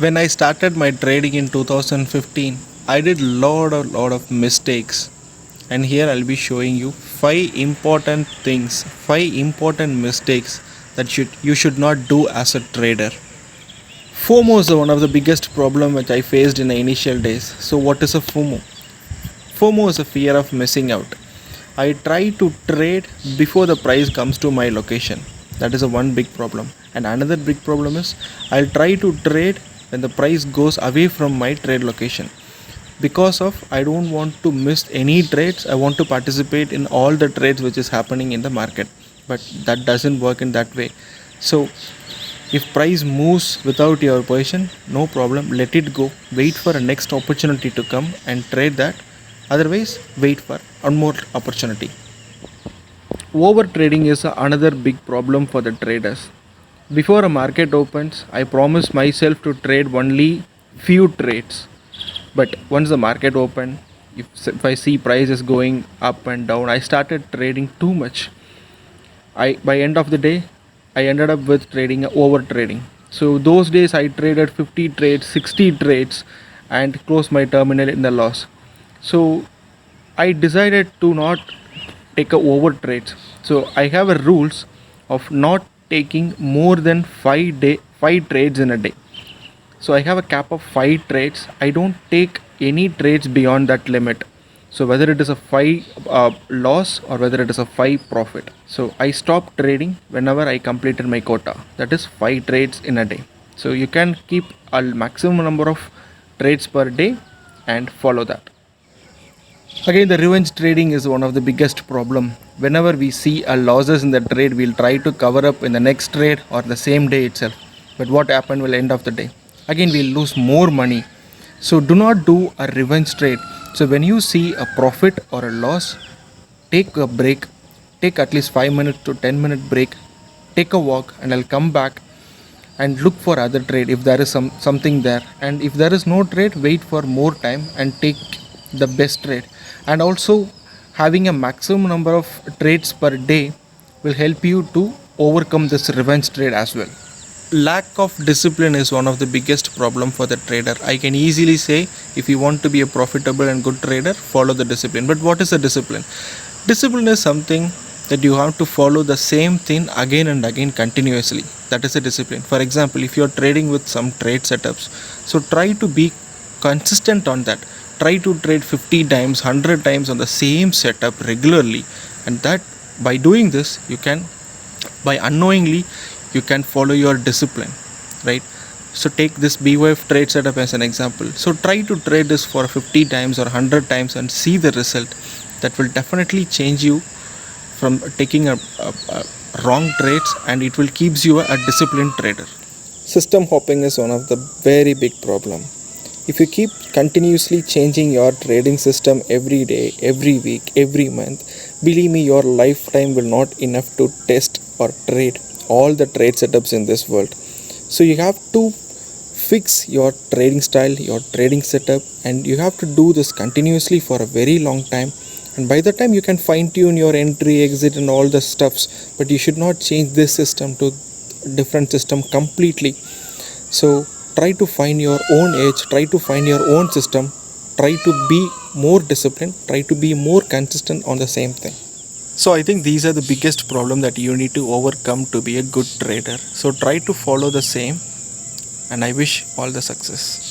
When I started my trading in 2015, I did lot of mistakes, and here I'll be showing you five important mistakes that you should not do as a trader. FOMO is one of the biggest problem which I faced in the initial days. So what is a FOMO? FOMO is a fear of missing out. I try to trade before the price comes to my location. That is a one big problem. And another big problem is I'll try to trade when the price goes away from my trade location. Because of I don't want to miss any trades, I want to participate in all the trades which is happening in the market. But that doesn't work in that way. So if price moves without your position, no problem, let it go. Wait for a next opportunity to come and trade that. Otherwise, wait for one more opportunity. Over trading is another big problem for the traders. Before a market opens, I promise myself to trade only few trades. But once the market opened, if I see prices going up and down, I started trading too much. I by end of the day, I ended up with trading over trading. So those days I traded 50 trades, 60 trades, and closed my terminal in the loss. So I decided to not take a over trades. So I have a rules of not taking more than 5 trades in a day. So I have a cap of 5 trades. I don't take any trades beyond that limit. So whether it is a 5 loss or whether it is a 5 profit. So I stop trading whenever I completed my quota. That is 5 trades in a day. So you can keep a maximum number of trades per day and follow that. Again, the revenge trading is one of the biggest problem. Whenever we see a losses in the trade, we'll try to cover up in the next trade or the same day itself. But what happened will end of the day? Again, we'll lose more money. So do not do a revenge trade. So when you see a profit or a loss, take a break. Take at least 5 minutes to 10-minute break. Take a walk, and I'll come back and look for other trade if there is something there. And if there is no trade, wait for more time and take the best trade. And also, having a maximum number of trades per day will help you to overcome this revenge trade as well. Lack of discipline is one of the biggest problem for the trader. I can easily say, if you want to be a profitable and good trader, follow the discipline. But what is a discipline? Discipline is something that you have to follow the same thing again and again continuously. That is a discipline. For example, if you are trading with some trade setups, so try to be consistent on that. Try to trade 50 times, 100 times on the same setup regularly, and that by doing this, you can, by unknowingly, you can follow your discipline, right? So take this BYF trade setup as an example. So try to trade this for 50 times or 100 times and see the result. That will definitely change you from taking a wrong trades, and it will keeps you a disciplined trader. System hopping is one of the very big problem. If you keep continuously changing your trading system every day, every week, every month, believe me, your lifetime will not enough to test or trade all the trade setups in this world. So you have to fix your trading style, your trading setup, and you have to do this continuously for a very long time. And by the time you can fine tune your entry, exit, and all the stuffs, but you should not change this system to different system completely. So try to find your own edge, try to find your own system, try to be more disciplined, try to be more consistent on the same thing. So I think these are the biggest problem that you need to overcome to be a good trader. So try to follow the same, and I wish all the success.